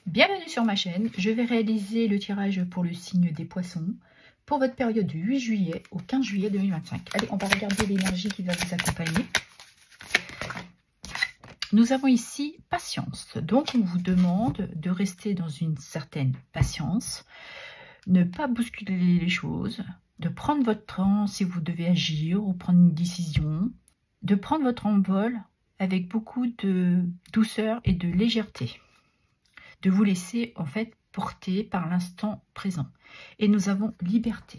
Bienvenue sur ma chaîne, je vais réaliser le tirage pour le signe des poissons pour votre période du 8 juillet au 15 juillet 2025. Allez, on va regarder l'énergie qui va vous accompagner. Nous avons ici patience, donc on vous demande de rester dans une certaine patience, ne pas bousculer les choses, de prendre votre temps si vous devez agir ou prendre une décision, de prendre votre envol avec beaucoup de douceur et de légèreté. De vous laisser en fait porter par l'instant présent. Et nous avons liberté.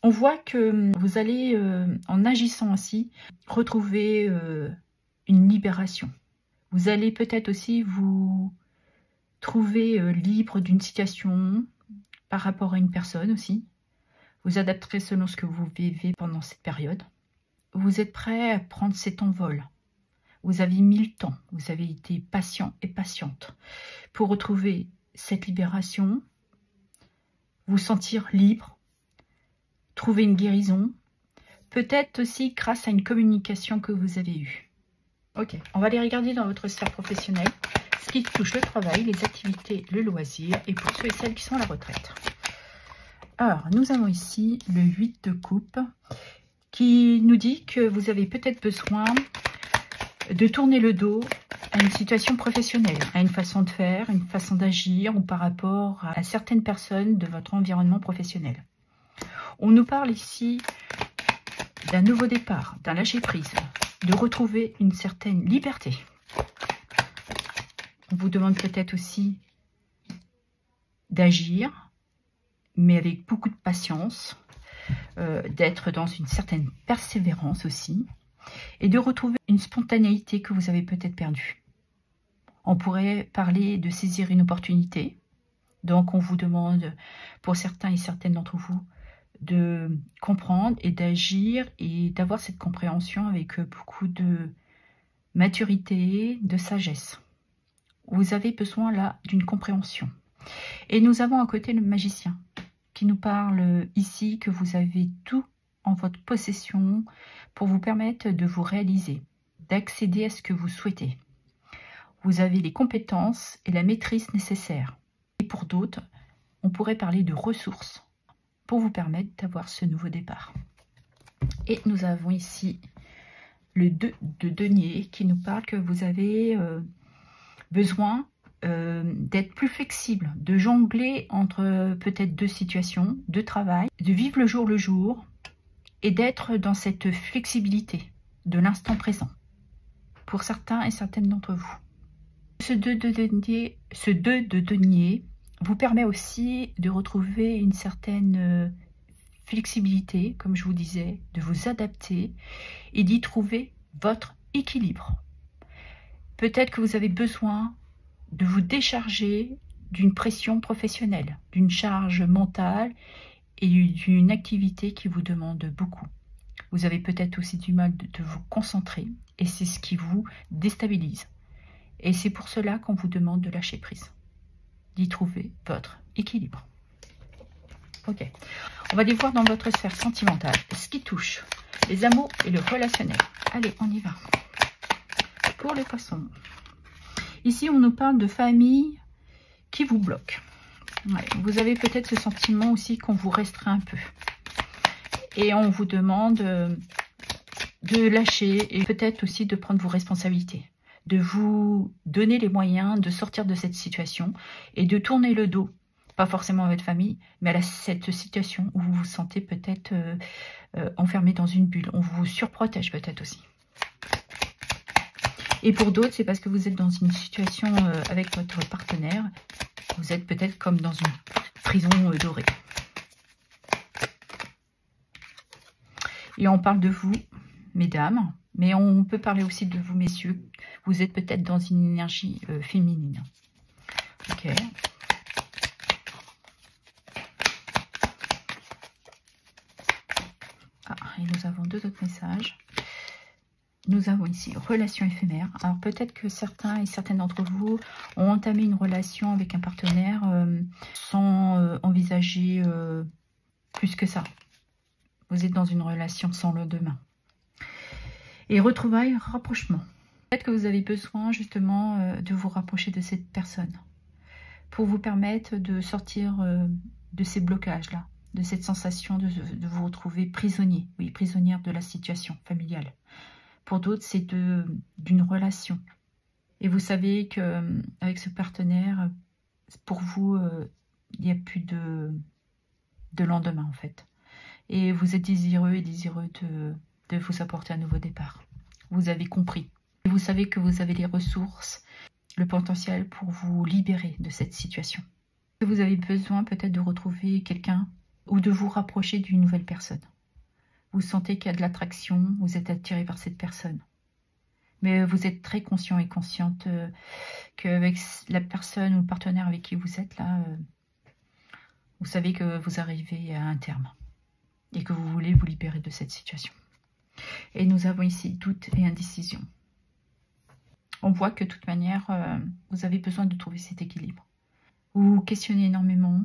On voit que vous allez, en agissant ainsi, retrouver une libération. Vous allez peut-être aussi vous trouver libre d'une situation par rapport à une personne aussi. Vous adapterez selon ce que vous vivez pendant cette période. Vous êtes prêt à prendre cet envol. Vous avez mis le temps, vous avez été patient et patiente pour retrouver cette libération, vous sentir libre, trouver une guérison, peut-être aussi grâce à une communication que vous avez eue. Ok, on va aller regarder dans votre sphère professionnelle ce qui touche le travail, les activités, le loisir et pour ceux et celles qui sont à la retraite. Alors, nous avons ici le 8 de coupe qui nous dit que vous avez peut-être besoin de tourner le dos à une situation professionnelle, à une façon de faire, une façon d'agir ou par rapport à certaines personnes de votre environnement professionnel. On nous parle ici d'un nouveau départ, d'un lâcher-prise, de retrouver une certaine liberté. On vous demande peut-être aussi d'agir, mais avec beaucoup de patience, d'être dans une certaine persévérance aussi, et de retrouver une spontanéité que vous avez peut-être perdue. On pourrait parler de saisir une opportunité. Donc, on vous demande, pour certains et certaines d'entre vous, de comprendre et d'agir et d'avoir cette compréhension avec beaucoup de maturité, de sagesse. Vous avez besoin là d'une compréhension. Et nous avons à côté le magicien qui nous parle ici que vous avez tout en votre possession pour vous permettre de vous réaliser, d'accéder à ce que vous souhaitez. Vous avez les compétences et la maîtrise nécessaires. Et pour d'autres, on pourrait parler de ressources pour vous permettre d'avoir ce nouveau départ. Et nous avons ici le 2 de denier qui nous parle que vous avez besoin d'être plus flexible, de jongler entre peut-être deux situations, de travail, de vivre le jour, et d'être dans cette flexibilité de l'instant présent, pour certains et certaines d'entre vous. Ce 2 de denier vous permet aussi de retrouver une certaine flexibilité, comme je vous disais, de vous adapter et d'y trouver votre équilibre. Peut-être que vous avez besoin de vous décharger d'une pression professionnelle, d'une charge mentale, et d'une activité qui vous demande beaucoup. Vous avez peut-être aussi du mal de vous concentrer et c'est ce qui vous déstabilise. Et c'est pour cela qu'on vous demande de lâcher prise, d'y trouver votre équilibre. Ok, on va aller voir dans votre sphère sentimentale ce qui touche les amours et le relationnel. Allez, on y va. Pour les poissons, ici on nous parle de famille qui vous bloque. Ouais, vous avez peut-être ce sentiment aussi qu'on vous restreint un peu. Et on vous demande de lâcher et peut-être aussi de prendre vos responsabilités. De vous donner les moyens de sortir de cette situation et de tourner le dos. Pas forcément à votre famille, mais à cette situation où vous vous sentez peut-être enfermé dans une bulle. On vous surprotège peut-être aussi. Et pour d'autres, c'est parce que vous êtes dans une situation avec votre partenaire. Vous êtes peut-être comme dans une prison dorée. Et on parle de vous, mesdames, mais on peut parler aussi de vous, messieurs. Vous êtes peut-être dans une énergie féminine. Ok. Ah, et nous avons deux autres messages. Nous avons ici relation éphémère. Alors peut-être que certains et certaines d'entre vous ont entamé une relation avec un partenaire sans envisager plus que ça. Vous êtes dans une relation sans lendemain. Et retrouvailles, rapprochement. Peut-être que vous avez besoin justement de vous rapprocher de cette personne. pour vous permettre de sortir de ces blocages-là, de cette sensation de vous retrouver prisonnier, oui, prisonnière de la situation familiale. Pour d'autres, c'est d'une relation. Et vous savez qu'avec ce partenaire, pour vous, il n'y a plus de lendemain en fait. Et vous êtes désireux et désireux de vous apporter un nouveau départ. Vous avez compris. Et vous savez que vous avez les ressources, le potentiel pour vous libérer de cette situation. Vous avez besoin peut-être de retrouver quelqu'un ou de vous rapprocher d'une nouvelle personne. Vous sentez qu'il y a de l'attraction, vous êtes attiré par cette personne. Mais vous êtes très conscient et consciente qu'avec la personne ou le partenaire avec qui vous êtes là, vous savez que vous arrivez à un terme et que vous voulez vous libérer de cette situation. Et nous avons ici doute et indécision. On voit que de toute manière, vous avez besoin de trouver cet équilibre. Vous vous questionnez énormément,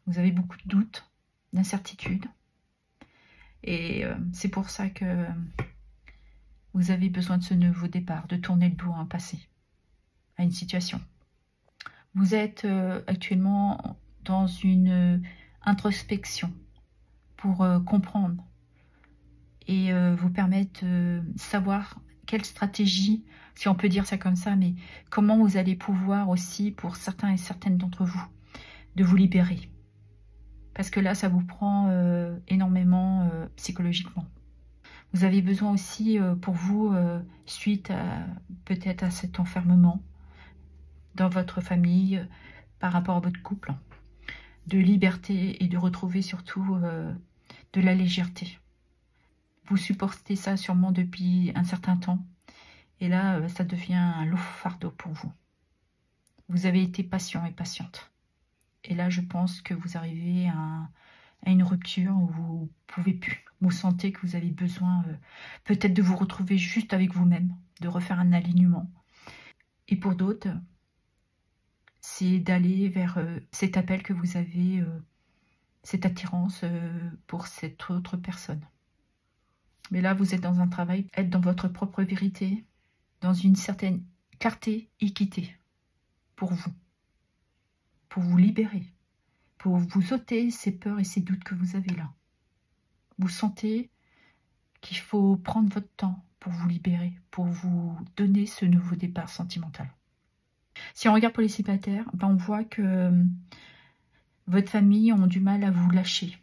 vous avez beaucoup de doutes, d'incertitudes. Et c'est pour ça que vous avez besoin de ce nouveau départ, de tourner le dos à un passé, à une situation. Vous êtes actuellement dans une introspection pour comprendre et vous permettre de savoir quelle stratégie, si on peut dire ça comme ça, mais comment vous allez pouvoir aussi, pour certains et certaines d'entre vous, de vous libérer. Parce que là, ça vous prend énormément psychologiquement. Vous avez besoin aussi, pour vous, suite à peut-être à cet enfermement dans votre famille, par rapport à votre couple, de liberté et de retrouver surtout de la légèreté. Vous supportez ça sûrement depuis un certain temps. Et là, ça devient un lourd fardeau pour vous. Vous avez été patient et patiente. Et là, je pense que vous arrivez à une rupture où vous ne pouvez plus. Vous sentez que vous avez besoin peut-être de vous retrouver juste avec vous-même, de refaire un alignement. Et pour d'autres, c'est d'aller vers cet appel que vous avez, cette attirance pour cette autre personne. Mais là, vous êtes dans un travail, être dans votre propre vérité, dans une certaine clarté, équité pour vous libérer, pour vous ôter ces peurs et ces doutes que vous avez là. Vous sentez qu'il faut prendre votre temps pour vous libérer, pour vous donner ce nouveau départ sentimental. Si on regarde pour les célibataires, on voit que votre famille a du mal à vous lâcher.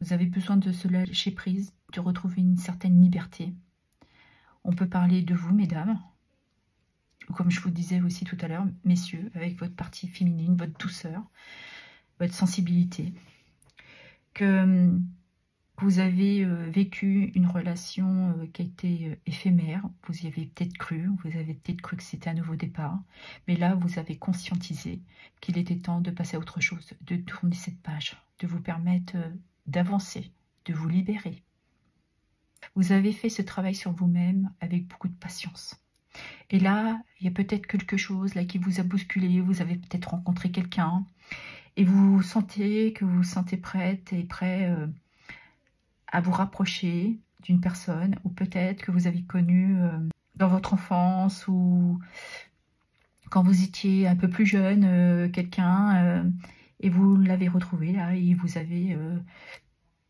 Vous avez besoin de se lâcher prise, de retrouver une certaine liberté. On peut parler de vous, mesdames, comme je vous disais aussi tout à l'heure, messieurs, avec votre partie féminine, votre douceur, votre sensibilité, que vous avez vécu une relation qui a été éphémère, vous y avez peut-être cru, vous avez peut-être cru que c'était un nouveau départ, mais là vous avez conscientisé qu'il était temps de passer à autre chose, de tourner cette page, de vous permettre d'avancer, de vous libérer. Vous avez fait ce travail sur vous-même avec beaucoup de patience. Et là, il y a peut-être quelque chose là qui vous a bousculé, vous avez peut-être rencontré quelqu'un et vous sentez que vous vous sentez prête et prêt à vous rapprocher d'une personne ou peut-être que vous avez connu dans votre enfance ou quand vous étiez un peu plus jeune quelqu'un et vous l'avez retrouvé là et vous avez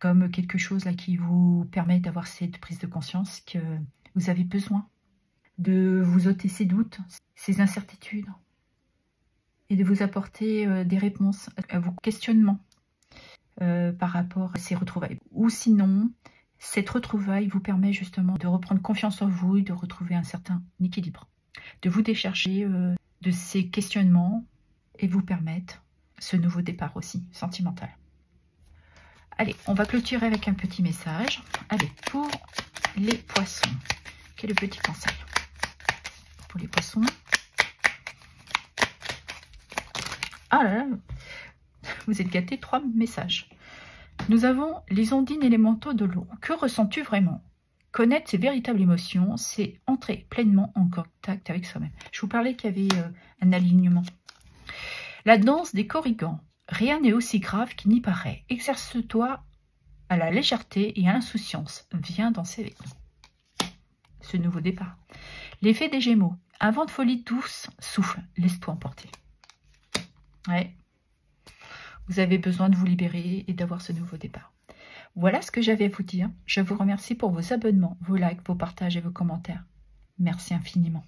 comme quelque chose là qui vous permet d'avoir cette prise de conscience que vous avez besoin de vous ôter ces doutes, ces incertitudes et de vous apporter des réponses à vos questionnements par rapport à ces retrouvailles. Ou sinon, cette retrouvaille vous permet justement de reprendre confiance en vous et de retrouver un certain équilibre, de vous décharger de ces questionnements et vous permettre ce nouveau départ aussi sentimental. Allez, on va clôturer avec un petit message. Allez, pour les poissons, quel est le petit conseil pour les poissons? Ah là là, vous êtes gâtés, 3 messages. Nous avons les ondines élémentaux de l'eau. Que ressens-tu vraiment? Connaître ses véritables émotions, c'est entrer pleinement en contact avec soi-même. Je vous parlais qu'il y avait un alignement. La danse des corrigans. Rien n'est aussi grave qu'il n'y paraît. Exerce-toi à la légèreté et à l'insouciance. Viens danser avec nous. Ce nouveau départ. L'effet des Gémeaux. Un vent de folie douce souffle. Laisse-toi emporter. Ouais. Vous avez besoin de vous libérer et d'avoir ce nouveau départ. Voilà ce que j'avais à vous dire. Je vous remercie pour vos abonnements, vos likes, vos partages et vos commentaires. Merci infiniment.